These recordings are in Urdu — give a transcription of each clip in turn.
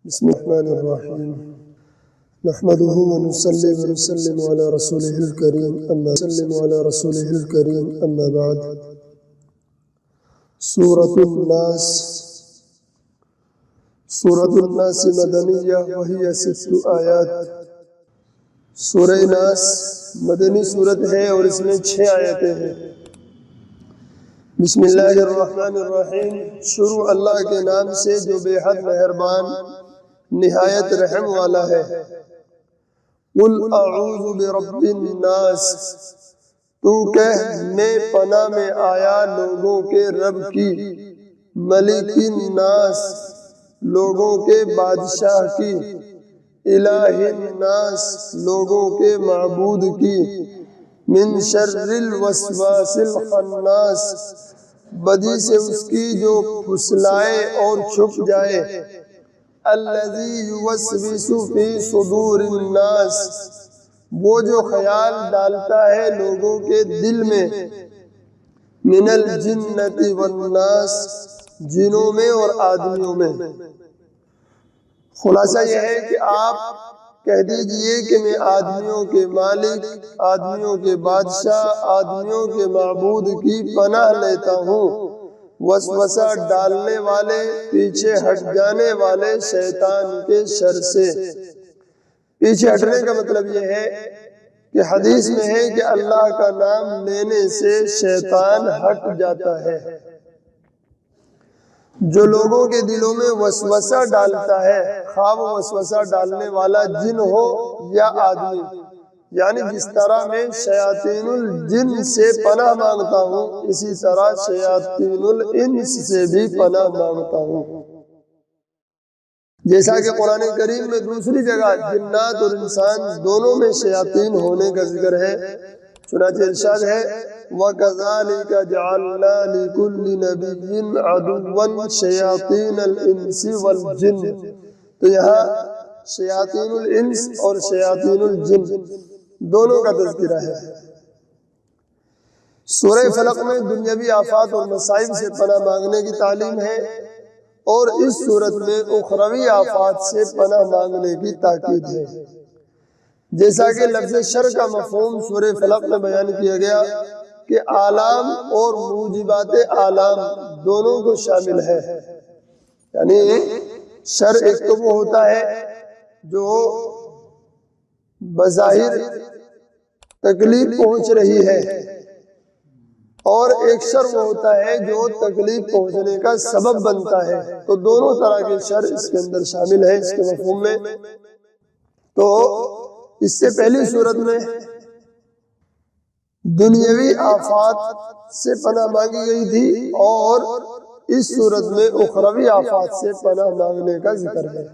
بسم الرحمن الرحیم نحمده ونصلي ونسلم على رسوله الكريم اما بعد سورة الناس مدنیہ وہی 6 آیات۔ سورہ ناس مدنی صورت ہے اور اس میں 6 آیتیں ہیں۔ بسم اللہ الرحمن الرحیم، شروع اللہ کے نام سے جو بے حد مہربان نہایت رحم والا ہے۔ قل اعوذ برب الناس، تو کہہ میں پناہ میں آیا لوگوں کے رب کی، ملک الناس لوگوں کے بادشاہ کی، الہ الناس لوگوں کے معبود کی، من شر الوسواس الخناس بدی سے اس کی جو پھسلائے اور چھپ جائے، الذی یوسوس فی صدور الناس وہ جو خیال ڈالتا ہے لوگوں کے دل میں، من الجنۃ والناس جنوں میں اور آدمیوں میں۔ خلاصہ یہ ہے کہ آپ کہہ دیجئے کہ میں آدمیوں کے مالک، آدمیوں کے بادشاہ، آدمیوں کے معبود کی پناہ لیتا ہوں وسوسہ ڈالنے والے، پیچھے ہٹ جانے والے شیطان کے شر سے۔ پیچھے ہٹنے کا مطلب یہ ہے کہ حدیث میں ہے کہ اللہ کا نام لینے سے شیطان ہٹ جاتا ہے۔ جو لوگوں کے دلوں میں وسوسہ ڈالتا ہے، خواہ وہ وسوسہ ڈالنے والا جن ہو یا آدمی، یعنی جس طرح میں شیاطین الجن سے پناہ مانگتا ہوں، اسی طرح شیاطین الانس سے بھی پناہ مانگتا ہوں۔ جیسا کہ قرآن کریم میں دوسری جگہ جنات اور انسان دونوں میں شیاطین ہونے کا ذکر ہے۔ چنانچہ ارشاد ہے وَكَذَلِكَ جَعَلْنَا لِكُلِّ نَبِيٍّ عَدُوًّا شَيَاطِينَ الْإِنسِ وَالْجِنِّ، تو یہاں شیاطین الانس اور شیاطین الجن دونوں کا تذکرہ ہے۔ سورہ فلق میں دنیاوی آفات اور مصائب سے پناہ مانگنے کی تعلیم ہے، اور اس صورت میں اخروی آفات سے پناہ مانگنے کی تاکید ہے۔ جیسا کہ لفظ شر کا مفہوم سورہ فلق میں بیان کیا گیا کہ آلام اور موجبات آلام دونوں کو شامل ہے، یعنی شر ایک تو وہ ہوتا ہے جو بظاہر تکلیف پہنچ رہی ہے، اور ایک شر وہ ہوتا ہے جو تکلیف پہنچنے کا سبب بنتا ہے۔ تو دونوں طرح کے شر اس کے اندر شامل ہے اس کے مفہوم میں۔ تو اس سے پہلی صورت میں دنیاوی آفات سے پناہ مانگی گئی تھی، اور اس صورت میں اخروی آفات سے پناہ مانگنے کا ذکر ہے۔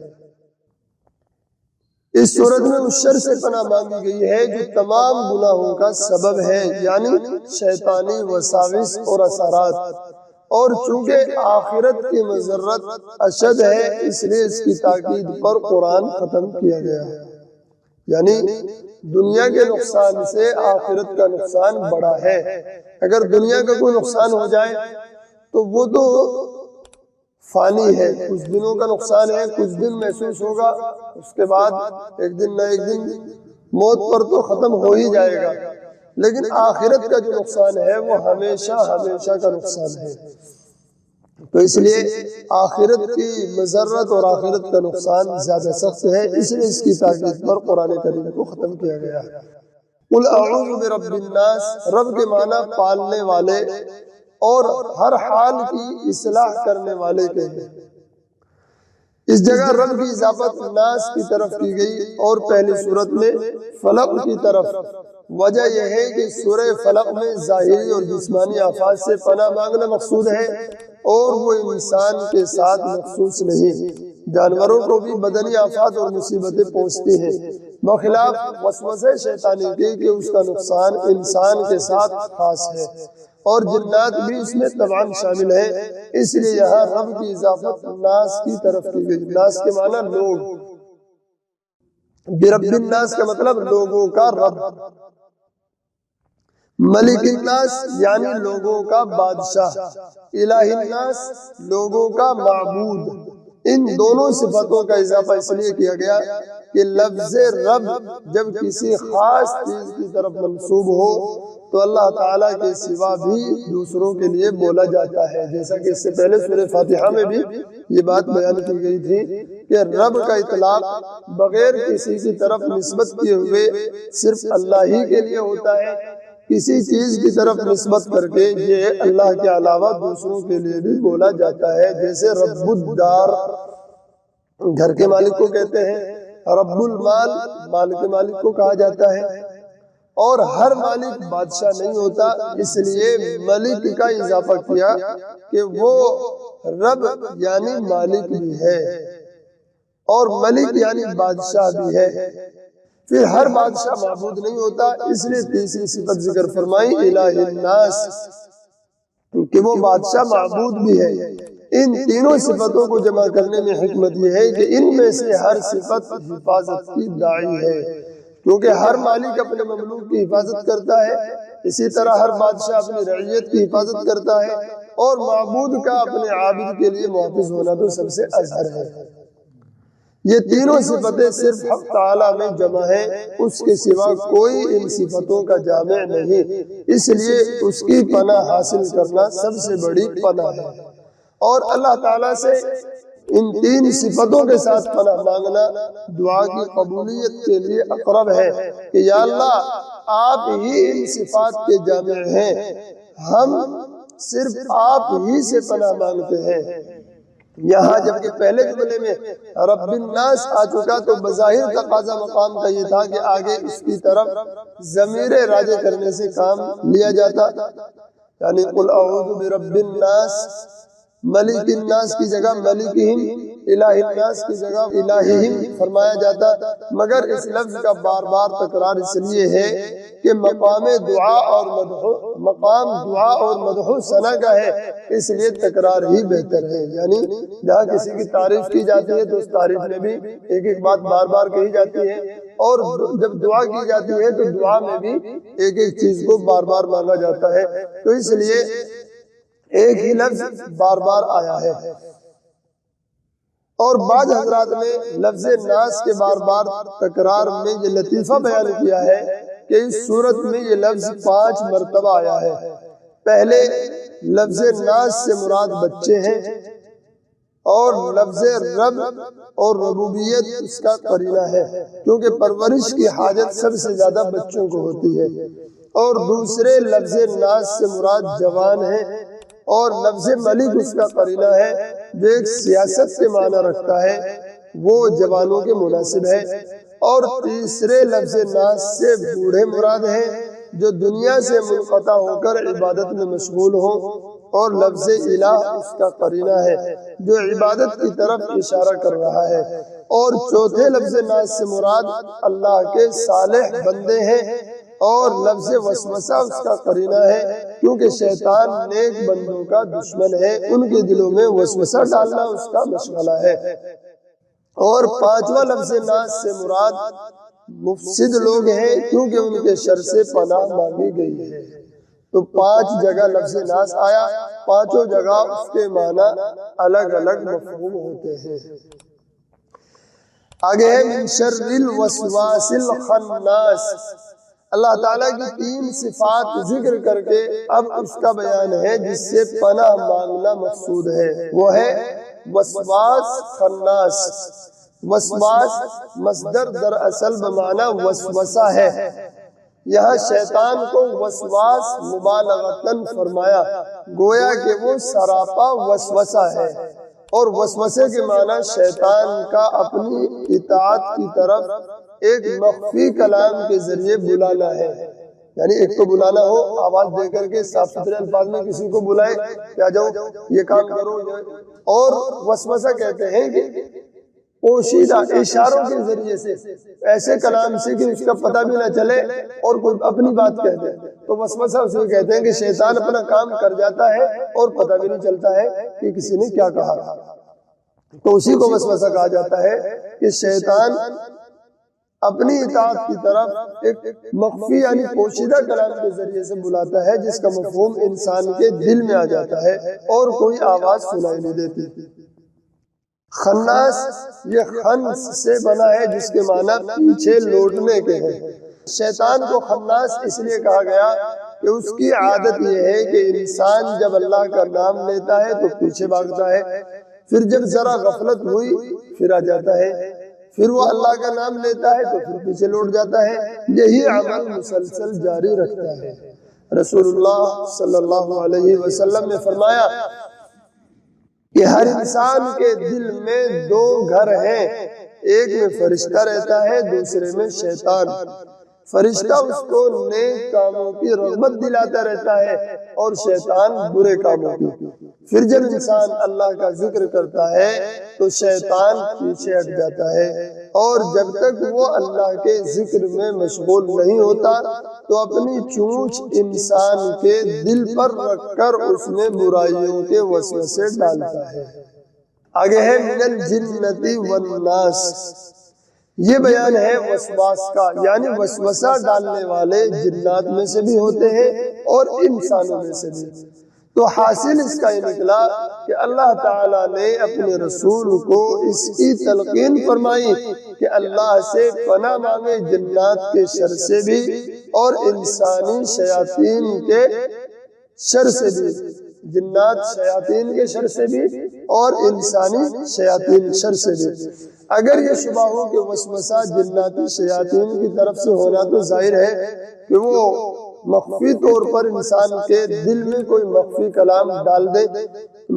اس صورت میں اس شر سے پناہ مانگی گئی ہے جو تمام گناہوں کا سبب ہے، یعنی شیطانی وساوس اور اثرات، اور چونکہ آخرت کی مضرت اشد ہے اس لیے اس کی تاکید پر قرآن ختم کیا گیا ہے۔ یعنی دنیا کے نقصان سے آخرت کا نقصان بڑا ہے۔ اگر دنیا کا کوئی نقصان ہو جائے تو وہ تو فانی ہے، کچھ دنوں کا نقصان ہے، کچھ دن محسوس ہوگا، اس کے بعد ایک دن نہ ایک دن موت پر تو ختم ہو ہی جائے گا۔ لیکن آخرت کا جو نقصان ہے وہ ہمیشہ ہمیشہ کا نقصان ہے۔ تو اس لیے آخرت کی مضرت اور آخرت کا نقصان زیادہ سخت ہے، اس لیے اس کی تاکید پر قرآن کریم کو ختم کیا گیا ہے۔ قل اعوذ برب الناس، رب کے معنی پالنے والے اور ہر حال کی اصلاح کرنے والے کے ہیں۔ اس جگہ رب کی اضافت ناس کی طرف کی گئی اور پہلی صورت میں فلق کی طرف۔ وجہ یہ ہے کہ سورہ فلق میں ظاہری اور جسمانی آفات سے پناہ مانگنا مقصود ہے، اور وہ انسان کے ساتھ مخصوص نہیں، جانوروں کو بھی بدنی آفات اور مصیبتیں پہنچتی ہیں، بخلاف وسوسے شیطانی کے کہ اس کا نقصان انسان کے ساتھ خاص ہے، اور جنات بھی اس میں تمام شامل ہیں۔ اس لیے یہاں رب کی اضافت ناس کی طرف کی گئی۔ ناس کے معنی لوگ، برب الناس کا مطلب لوگوں کا رب، ملک الناس یعنی لوگوں کا بادشاہ، الہ الناس لوگوں کا معبود، ان دونوں صفتوں کا اضافہ اس لیے کیا گیا کہ لفظ رب جب کسی خاص چیز کی طرف منسوب ہو تو اللہ تعالیٰ کے سوا بھی دوسروں کے لیے بولا جاتا ہے، جیسا کہ اس سے پہلے سورہ فاتحہ میں بھی یہ بات بیان کی گئی تھی کہ رب کا اطلاق بغیر کسی کی طرف نسبت کیے ہوئے صرف اللہ ہی کے لیے ہوتا ہے، کسی چیز کی طرف نسبت کر کے یہ اللہ کے علاوہ دوسروں کے لیے بھی بولا جاتا ہے، جیسے رب الدار گھر کے مالک کو کہتے ہیں، رب المال مال کے مالک کو کہا جاتا ہے، اور ہر مالک بادشاہ نہیں ہوتا، اس لیے ملک کا اضافہ کیا کہ وہ رب یعنی مالک بھی ہے اور ملک یعنی بادشاہ بھی ہے۔ پھر ہر بادشاہ معبود نہیں ہوتا، اس لیے تیسری صفت ذکر فرمائی الہ الناس، کہ وہ بادشاہ معبود بھی ہے۔ ان تینوں صفتوں کو جمع کرنے میں حکمت یہ ہے کہ ان میں سے ہر صفت حفاظت کی داعی ہے، کیونکہ ہر مالک اپنے مملوک کی حفاظت کرتا ہے، اسی طرح ہر بادشاہ اپنی رعیت کی حفاظت کرتا ہے، اور معبود کا اپنے عابد کے لیے محافظ ہونا تو سب سے اظہر ہے۔ یہ تینوں صفتیں صرف حق تعالیٰ میں جمع ہیں، اس کے سوا کوئی ان صفتوں کا جامع نہیں، اس لیے اس کی پناہ حاصل کرنا سب سے بڑی پناہ ہے، اور اللہ تعالیٰ سے ان تین صفتوں کے ساتھ پناہ مانگنا دعا کی قبولیت کے لیے اقرب ہے کہ یا اللہ آپ ہی ان صفات کے جامع ہیں، ہم صرف آپ ہی سے پناہ مانگتے ہیں۔ یہاں جبکہ پہلے جملے میں رب الناس آ چکا تو بظاہر تقاضا مقام کا یہ تھا کہ آگے اس کی طرف ضمیر راجع کرنے سے کام لیا جاتا، یعنی قل اعوذ برب الناس، ملک الناس کی جگہ ملکہم، الہ الناس کی جگہ الہہم فرمایا جاتا، مگر اس لفظ کا بار بار تکرار اس لیے ہے کہ مقام دعا اور مدح ثنا کا ہے، اس لیے تکرار ہی بہتر ہے، یعنی جہاں کسی کی تعریف کی جاتی ہے تو اس تعریف میں بھی ایک ایک بات بار بار کہی جاتی ہے، اور جب دعا کی جاتی ہے تو دعا میں بھی ایک ایک چیز کو بار بار مانگا جاتا ہے، تو اس لیے ایک ہی لفظ بار بار آیا ہے۔ اور بعض حضرات نے لفظ ناس کے بار بار تکرار میں یہ لطیفہ بیان کیا ہے کہ اس صورت میں یہ لفظ 5 مرتبہ آیا ہے۔ پہلے لفظ ناس سے مراد بچے ہیں، اور لفظ رب اور ربوبیت اس کا قرینہ ہے، کیونکہ پرورش کی حاجت سب سے زیادہ بچوں کو ہوتی ہے، اور دوسرے لفظ ناس سے مراد جوان ہیں، اور لفظ ملک اس کا قرینہ ہے جو ایک سیاست کے معنی رکھتا ہے، وہ جوانوں کے مناسب ہے، اور تیسرے لفظ ناس سے بوڑھے مراد ہیں جو دنیا سے منقطع ہو کر عبادت میں مشغول ہوں، اور لفظ الہ اس کا قرینہ ہے جو عبادت کی طرف اشارہ کر رہا ہے، اور چوتھے لفظ ناس سے مراد اللہ کے صالح بندے ہیں، اور لفظ وسوسہ اس کا قرینہ ہے کیونکہ شیطان نیک بندوں کا دشمن ہے، ان کے دلوں میں وسوسہ ڈالنا اس کا مشغلہ ہے، اور پانچواں لفظ ناس سے مراد مفسد لوگ ہیں کیونکہ ان کے شر سے پناہ مانگی گئی ہے۔ تو 5 جگہ لفظ ناس آیا، 5 جگہ اس کے معنی الگ الگ مفہوم ہوتے ہیں۔ آگے ہے من شر الوسواس الخناس، اللہ تعالیٰ کی 3 صفات ذکر کر کے اب اس کا بیان ہے جس سے پناہ مانگنا مقصود ہے، وہ ہے وسواس خناس۔ وسواس مصدر دراصل بمعنی وسوسہ ہے، یہاں شیطان کو وسواس مبالغتاً فرمایا، گویا کہ وہ سراپا وسوسہ ہے، اور وسوسے کے معنی شیطان کا اپنی اطاعت کی طرف ایک مخفی کلام کے ذریعے بلانا ہے، یعنی ایک تو بلانا ہو آواز دے کر کے صاف ستھرے الفاظ میں کسی کو بلائے کہ آ جاؤ یہ کام کرو، اور وسوسہ کہتے ہیں کہ پوشیدہ اشاروں کے ذریعے سے ایسے کلام سے کہ اس کا پتہ بھی نہ چلے اور کوئی اپنی بات کہہ دے، تو وسوسہ اسے کہتے ہیں کہ شیطان اپنا کام کر جاتا ہے اور پتہ بھی نہیں چلتا ہے کہ کسی نے کیا کہا، تو اسی کو وسوسہ کہا جاتا ہے کہ شیطان اپنی اطاعت کی طرف ایک مخفی یعنی پوشیدہ کلام کے ذریعے سے بلاتا ہے جس کا مفہوم انسان کے دل میں آ جاتا ہے اور کوئی آواز سنائی نہیں دیتی۔ خناس یہ خنس سے بنا ہے جس کے معنی پیچھے لوٹنے کے ہیں۔ شیطان کو خناس اس لیے کہا گیا کہ اس کی عادت یہ ہے کہ انسان جب اللہ کا نام لیتا ہے تو پیچھے بھاگتا ہے، پھر جب ذرا غفلت ہوئی پھر آ جاتا ہے، پھر وہ اللہ کا نام لیتا ہے تو پھر پیچھے لوٹ جاتا ہے، یہی عمل مسلسل جاری رکھتا ہے۔ رسول اللہ صلی اللہ علیہ وسلم نے فرمایا کہ ہر انسان کے دل میں دو گھر ہیں، ایک میں فرشتہ رہتا ہے، دوسرے میں شیطان۔ فرشتہ اس کو نیک کاموں کی رغبت دلاتا رہتا ہے اور شیطان برے کاموں کی۔ پھر جب انسان اللہ کا ذکر کرتا ہے تو شیطان پیچھے ہٹ جاتا ہے، اور جب تک وہ اللہ کے ذکر میں مشغول نہیں ہوتا تو اپنی چونچ انسان کے دل پر رکھ کر اس میں برائیوں کے وسوسے ڈالتا ہے۔ آگے ہے من الجنتی والناس، یہ بیان ہے وسواس کا، یعنی وسوسہ ڈالنے والے جنات میں سے بھی ہوتے ہیں اور انسانوں میں سے بھی۔ تو حاصل اس کا یہ نکلا کہ اللہ تعالیٰ نے اپنے رسول کو اس کی تلقین فرمائی کہ اللہ سے پناہ مانگے جنات کے شر سے بھی اور انسانی شیاطین کے شر سے بھی، جنات شیاطین کے شر سے بھی اور انسانی شیاطین شر سے بھی۔ اگر یہ شبہ ہو کہ وسوسہ جناتی شیاطین کی طرف سے ہونا تو ظاہر ہے کہ وہ مخفی طور پر انسان کے دل میں کوئی مخفی کلام ڈال دے،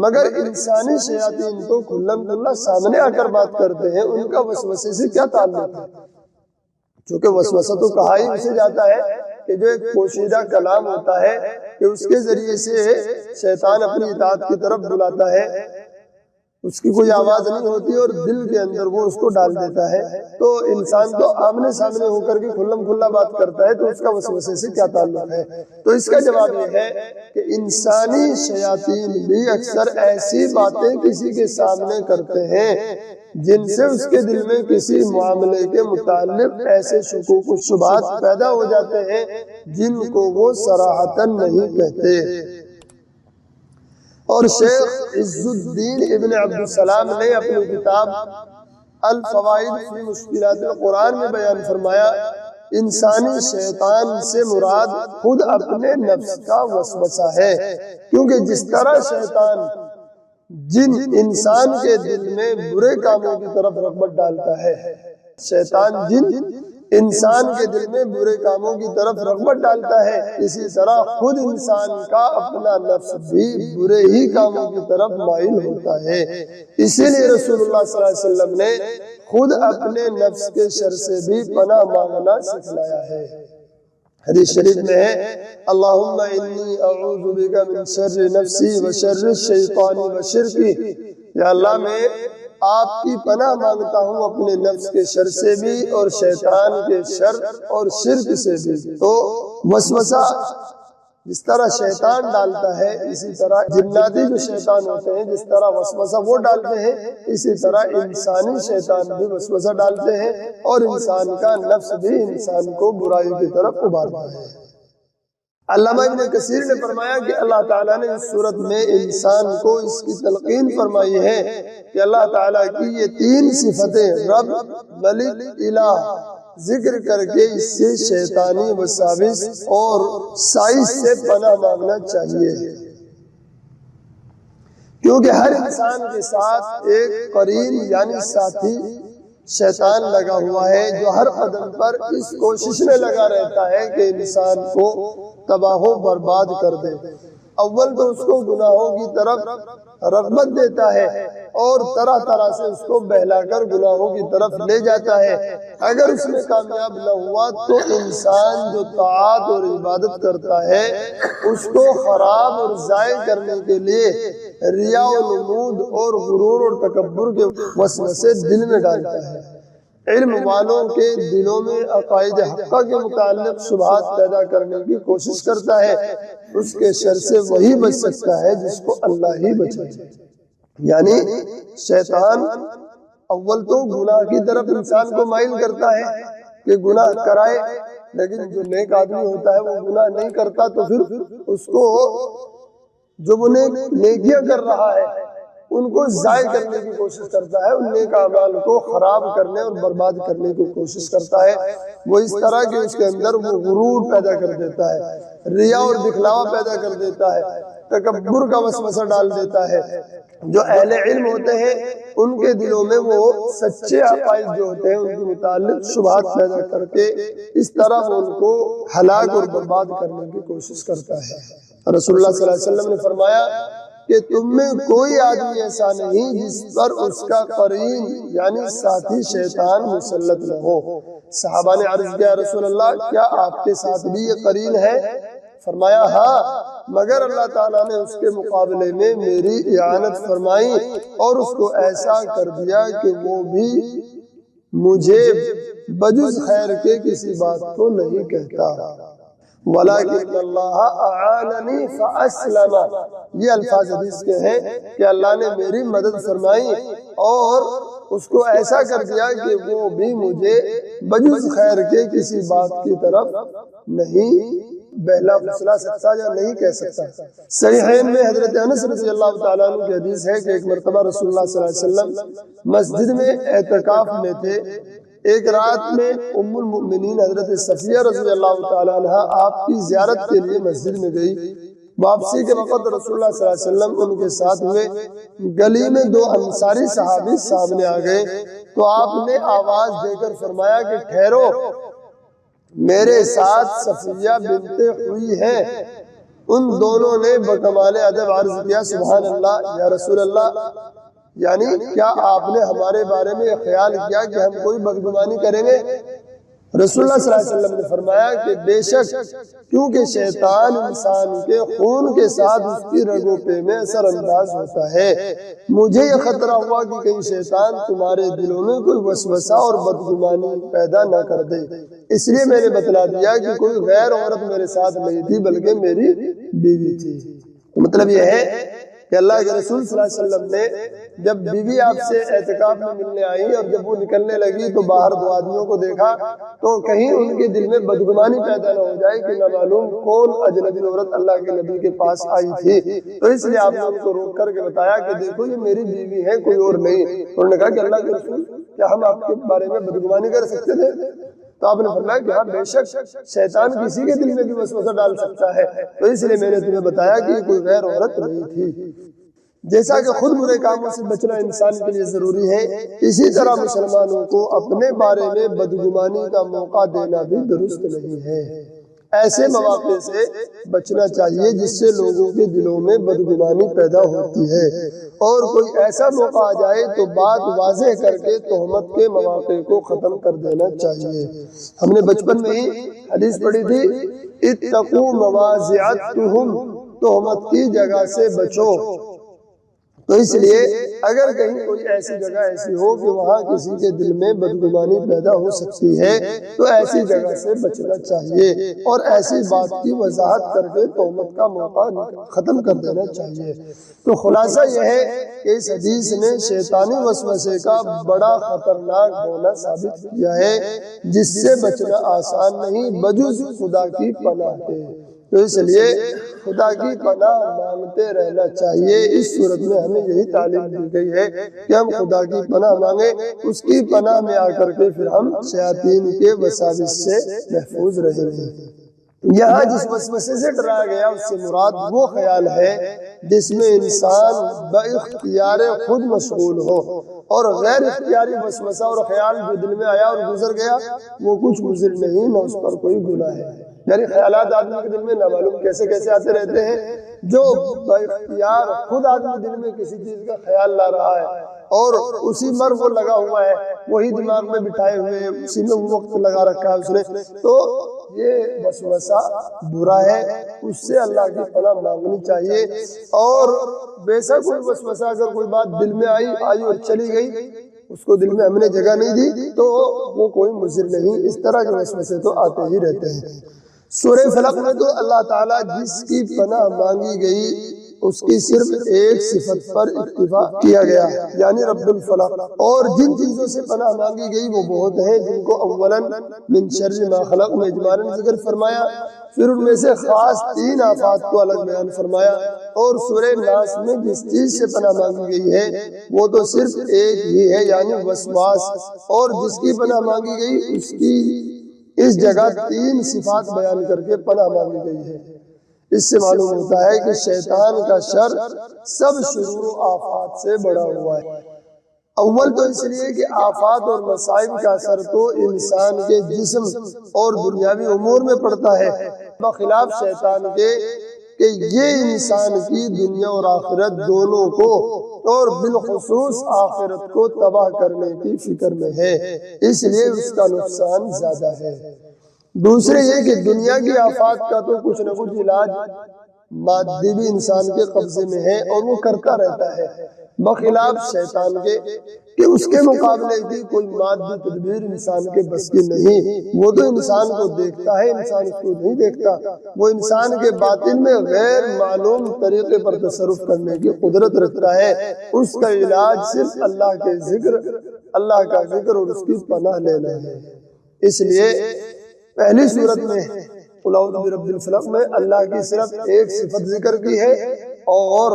مگر انسانی شیاطین تو کھلم کھلا سامنے آ کر بات کرتے ہیں، ان کا وسوسے سے کیا تعلق ہے؟ چونکہ وسوسہ تو کہا ہی اسے جاتا ہے کہ جو ایک پوشیدہ کلام ہوتا ہے کہ اس کے ذریعے سے شیطان اپنی اطاعت کی طرف بلاتا ہے، اس کی کوئی آواز نہیں ہوتی اور دل کے اندر وہ اس کو ڈال دیتا ہے، تو انسان تو آمنے سامنے ہو کر کے کھلم کھلا بات کرتا ہے، تو اس کا وسوسے سے کیا تعلق ہے؟ تو اس کا جواب یہ ہے کہ انسانی شیاطین بھی اکثر ایسی باتیں کسی کے سامنے کرتے ہیں جن سے اس کے دل میں کسی معاملے کے متعلق ایسے شکوک و شبہات پیدا ہو جاتے ہیں جن کو وہ صراحتاً نہیں کہتے۔ اور شیخ عز الدین ابن عبدالسلام نے اپنی کتاب الفوائد فی مشکلات القرآن میں بیان فرمایا، انسانی شیطان سے مراد خود اپنے نفس کا وسوسہ ہے، کیونکہ جس طرح شیطان جن انسان کے دل میں برے کاموں کی طرف رغبت ڈالتا ہے، شیطان جن انسان کے دل میں برے کاموں کی طرف رغبت ڈالتا ہے، اسی طرح خود انسان کا اپنا نفس بھی برے ہی کاموں کی طرف مائل ہوتا ہے۔ اسی لیے رسول اللہ صلی اللہ علیہ وسلم نے خود اپنے نفس کے شر سے بھی پناہ مانگنا سکھلایا ہے۔ حدیث شریف میں ہے اللہم انی اعوذ بک من شر نفسی و شر الشیطان و شرکی، یا اللہ میں آپ کی پناہ مانگتا ہوں اپنے نفس کے شر سے بھی اور شیطان کے شر اور شرک سے بھی۔ تو وسوسہ جس طرح شیطان ڈالتا ہے، اسی طرح جناتی جو شیطان ہوتے ہیں جس طرح وسوسہ وہ ڈالتے ہیں، اسی طرح انسانی شیطان بھی وسوسہ ڈالتے ہیں اور انسان کا نفس بھی انسان کو برائی کی طرف ابھارتا ہے۔ علامہ ابن کثیر نے فرمایا کہ اللہ تعالیٰ نے اس صورت میں انسان کو اس کی تلقین فرمائی ہے کہ اللہ تعالیٰ کی یہ تین صفتیں رب، ملک، الہ ذکر کر کے اس سے شیطانی وساوس اور سائز سے پناہ مانگنا چاہیے، کیونکہ ہر انسان کے ساتھ ایک قرین یعنی ساتھی شیطان لگا ہوا ہے جو ہر قدم پر اس کوشش میں لگا رہتا ہے کہ انسان کو تباہ و برباد کر دے۔ اول تو اس کو گناہوں کی طرف رغبت دیتا ہے اور طرح طرح سے اس کو بہلا کر گناہوں کی طرف لے جاتا ہے۔ اگر اس میں کامیاب نہ ہوا تو انسان جو طاعت اور عبادت کرتا ہے اس کو خراب اور ضائع کرنے کے لیے ریا و نمود اور غرور اور تکبر کے وسوسے دل میں ڈالتا ہے۔ علم والوں کے دلوں میں عقائد حقہ کے متعلق شبہات پیدا کرنے کی کوشش کرتا ہے، اس کے شر سے وہی بچ سکتا ہے جس کو اللہ ہی بچائے۔ یعنی شیطان اول تو گناہ کی طرف انسان کو مائل کرتا ہے کہ گناہ کرائے، لیکن جو نیک آدمی ہوتا ہے وہ گناہ نہیں کرتا، تو پھر اس کو جو وہ نیکیاں کر رہا ہے ان کو ضائع کرنے کی کوشش کرتا ہے، ان نیک اعمال کو خراب کرنے اور برباد کرنے کی کوشش کرتا ہے۔ وہ اس طرح کہ اس کے اندر وہ غرور پیدا کر دیتا ہے، ریا اور دکھلاوا پیدا کر دیتا ہے، تکبر کا وسوسہ ڈال دیتا ہے۔ جو اہل علم ہوتے ہیں ان کے دلوں میں وہ سچے عقائد جو ہوتے ہیں ان کے متعلق شبہات پیدا کر کے اس طرح وہ ان کو ہلاک اور برباد کرنے کی کوشش کرتا ہے۔ رسول اللہ صلی اللہ علیہ وسلم نے فرمایا کہ تم میں کوئی آدمی ایسا نہیں جس پر اس کا قرین یعنی ساتھی شیطان مسلط نہ ہو۔ صحابہ نے عرض کیا رسول اللہ کیا آپ کے ساتھ بھی یہ قرین ہے؟ فرمایا ہاں، مگر اللہ تعالیٰ نے اس کے مقابلے میں میری اعانت فرمائی اور اس کو ایسا کر دیا کہ وہ بھی مجھے بجز خیر کے کسی بات کو نہیں کہتا۔ وَلَكِنَّ اللَّهَ أَعَانَنِي فَأَسْلَمَ، یہ الفاظ حدیث کے ہیں کہ اللہ نے میری مدد فرمائی اور اس کو ایسا کر دیا کہ وہ بھی مجھے بجز خیر کے کسی بات کی طرف نہیں بہلا پھسلا سکتا یا نہیں کہہ سکتا۔ صحیحین میں حضرت انس رضی اللہ تعالیٰ عنہ کی حدیث ہے کہ ایک مرتبہ رسول اللہ صلی اللہ علیہ وسلم مسجد میں اعتکاف میں تھے۔ ایک رات میں ام المؤمنین حضرت صفیہ رضی اللہ تعالیٰ عنہ آپ کی زیارت کے لیے مسجد میں گئی۔ واپسی کے وقت رسول اللہ صلی اللہ علیہ وسلم ان کے ساتھ ہوئے۔ گلی میں دو انصاری صحابی سامنے آ گئے تو آپ نے آواز دے کر فرمایا کہ ٹھہرو، میرے ساتھ صفیہ بنت ہوئی ہے۔ ان دونوں نے بکمال ادب عرض کیا سبحان اللہ یا رسول اللہ، یعنی کیا آپ نے ہمارے بارے میں یہ خیال کیا کہ ہم کوئی بدگمانی کریں گے؟ رسول اللہ صلی اللہ علیہ وسلم نے فرمایا کہ بے شک، کیونکہ شیطان انسان کے خون کے ساتھ اس کی رگوں پہ میں اثر انداز ہوتا ہے، مجھے یہ خطرہ ہوا کہ کہیں شیطان تمہارے دلوں میں کوئی وسوسہ اور بدگمانی پیدا نہ کر دے، اس لیے میں نے بتلا دیا کہ کوئی غیر عورت میرے ساتھ نہیں تھی بلکہ میری بیوی تھی۔ مطلب یہ ہے کہ اللہ کے رسول صلی اللہ علیہ وسلم نے جب بیوی آپ سے اعتکاف میں ملنے آئی اور جب وہ نکلنے لگی تو باہر دو آدمیوں کو دیکھا تو کہیں ان کے دل میں بدگمانی پیدا نہ ہو جائے کہ نہ معلوم کون اجنبی عورت اللہ کے نبی کے پاس آئی تھی، تو اس لیے آپ نے ان کو روک کر کے بتایا کہ دیکھو یہ میری بیوی ہے، کوئی اور نہیں۔ انہوں نے کہا کہ اللہ کے رسول کیا ہم آپ کے بارے میں بدگمانی کر سکتے تھے؟ تو آپ نے فرمایا کہ ہاں بے شک شیطان کسی کے دل میں بھی وسوسہ ڈال سکتا ہے، تو اس لیے میں نے تمہیں بتایا کہ کوئی غیر عورت نہیں تھی۔ جیسا کہ خود برے کاموں سے بچنا انسان کے لیے ضروری ہے، اسی طرح مسلمانوں کو اپنے بارے میں بدگمانی کا موقع دینا بھی درست نہیں ہے۔ ایسے مواقع سے بچنا چاہیے جس سے لوگوں کے دلوں میں بدگمانی پیدا ہوتی ہے، اور کوئی ایسا موقع آ جائے تو بات واضح کر کے تہمت کے مواقع کو ختم کر دینا چاہیے۔ ہم نے بچپن میں ہی حدیث پڑھی تھی اتقوا مواضعتهم، تہمت کی جگہ سے بچو۔ تو اس لیے اگر کہیں کوئی ایسی جگہ ایسی ہو کہ وہاں کسی کے دل میں بدگمانی پیدا ہو سکتی ہے تو ایسی جگہ سے بچنا چاہیے اور ایسی بات کی وضاحت کر کے تہمت کا موقع ختم کر دینا چاہیے۔ تو خلاصہ یہ ہے کہ اس حدیث نے شیطانی وسوسے کا بڑا خطرناک ہونا ثابت کیا ہے جس سے بچنا آسان نہیں بجز خدا کی پناہ کے۔ تو اس لیے خدا کی پناہ مانگتے رہنا چاہیے۔ اس صورت میں ہمیں یہی تعلیم دی گئی ہے کہ ہم خدا کی پناہ مانگیں، اس کی پناہ میں آ کر کے پھر ہم شیاطین کے وساوس سے محفوظ رہیں گے۔ یہاں جس وسوسے سے ڈرایا گیا اس سے مراد وہ خیال ہے جس میں انسان باختیار خود مشغول ہو، اور غیر اختیاری وسوسہ اور خیال جو دل میں آیا اور گزر گیا وہ کچھ مضر نہیں، نہ اس پر کوئی گناہ ہے۔ یعنی خیالات آدمی کے دل میں نامعلوم کیسے کیسے آتے رہتے ہیں، جو باختیار خود آدمی دل میں کسی چیز کا خیال لا رہا ہے اور اسی مر وہ لگا ہوا ہے، وہی دماغ میں بٹھائے ہوئے اسی میں وہ وقت لگا رکھا ہے اس نے، تو یہ وسوسہ برا ہے، اس سے اللہ کی پناہ مانگنی چاہیے۔ اور بے شک کوئی وسوسہ اگر کوئی بات دل میں آئی اور چلی گئی، اس کو دل میں ہم نے جگہ نہیں دی تو وہ کوئی مضر نہیں۔ اس طرح کے وسوسے تو آتے ہی رہتے ہیں۔ سورہ فلق میں تو اللہ تعالیٰ جس کی پناہ مانگی گئی اس کی صرف ایک صفت پر اکتفا کیا گیا یعنی رب الفلق، اور جن چیزوں سے پناہ مانگی گئی وہ بہت ہیں جن کو اولاً من شر ما خلق میں اجمالاً ذکر فرمایا، پھر ان میں سے خاص 3 آفات کو الگ بیان فرمایا، اور سورہ ناس میں جس چیز سے پناہ مانگی گئی ہے وہ تو صرف ایک ہی ہے یعنی وسواس، اور جس کی پناہ مانگی گئی اس کی اس جگہ 3 صفات بیان کر کے پناہ مانگی گئی ہے۔ اس سے معلوم ہوتا ہے کہ شیطان کا شر سب شرور و آفات سے بڑا ہوا ہے۔ اول تو اس لیے کہ آفات اور مصائب کا اثر تو انسان کے جسم اور دنیاوی امور میں پڑتا ہے، بخلاف شیطان کے کہ یہ انسان کی دنیا اور آخرت دونوں کو اور بالخصوص آخرت کو تباہ کرنے کی فکر میں ہے، اس لیے اس کا نقصان زیادہ ہے۔ دوسرے یہ کہ دنیا کی آفات کا تو کچھ نہ کچھ علاج مادی بھی انسان کے قبضے میں ہے اور وہ کرتا رہتا ہے، بخلاف شیطان کے کہ اس کے مقابلے کی کوئی مادی تدبیر انسان کے بس کی نہیں۔ وہ تو انسان کو دیکھتا ہے، انسان اس کو نہیں دیکھتا، وہ انسان کے باطن میں غیر معلوم طریقے پر تصرف کرنے کی قدرت رکھتا ہے۔ اس کا علاج صرف اللہ کے ذکر، اللہ کا ذکر اور اس کی پناہ لینا ہے۔ اس لیے پہلی صورت میں قل اعوذ برب الفلق میں اللہ کی صرف ایک صفت ذکر کی ہے، اور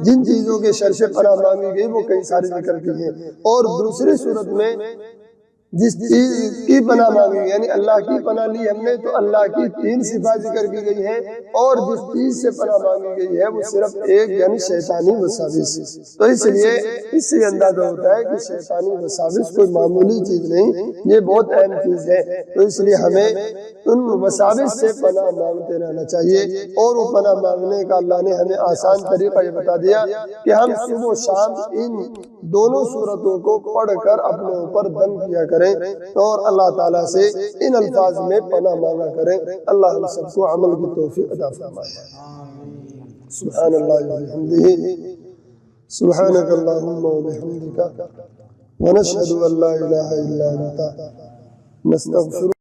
جن چیزوں کے شر سے پناہ مانگی گئی وہ کئی ساری ذکر کی ہیں، اور دوسری صورت میں جس چیز کی پناہ مانگی یعنی اللہ کی پناہ لی ہم نے تو اللہ کی 3 صفات ذکر کی گئی ہیں، اور جس چیز سے پناہ مانگی گئی ہے وہ صرف ایک یعنی شیطانی وساوس۔ تو اس لیے اس سے اندازہ ہوتا ہے کہ شیطانی وساوس کوئی معمولی چیز نہیں، یہ بہت اہم چیز ہے۔ تو اس لیے ہمیں ان وساوس سے پناہ مانگتے رہنا چاہیے، اور وہ پناہ مانگنے کا اللہ نے ہمیں آسان طریقہ یہ بتا دیا کہ ہم صبح و شام ان دونوں صورتوں کو پڑھ کر اپنے اوپر دم کیا کریں اور اللہ تعالیٰ سے ان الفاظ میں پناہ مانگا کریں۔ اللہ ہم سب کو عمل کی توفیق عطا فرمائے۔ سبحان اللہ وبحمدہ، سبحانک اللہم وبحمدک، ونشہد ان لا الہ الا انت، نستغفرک۔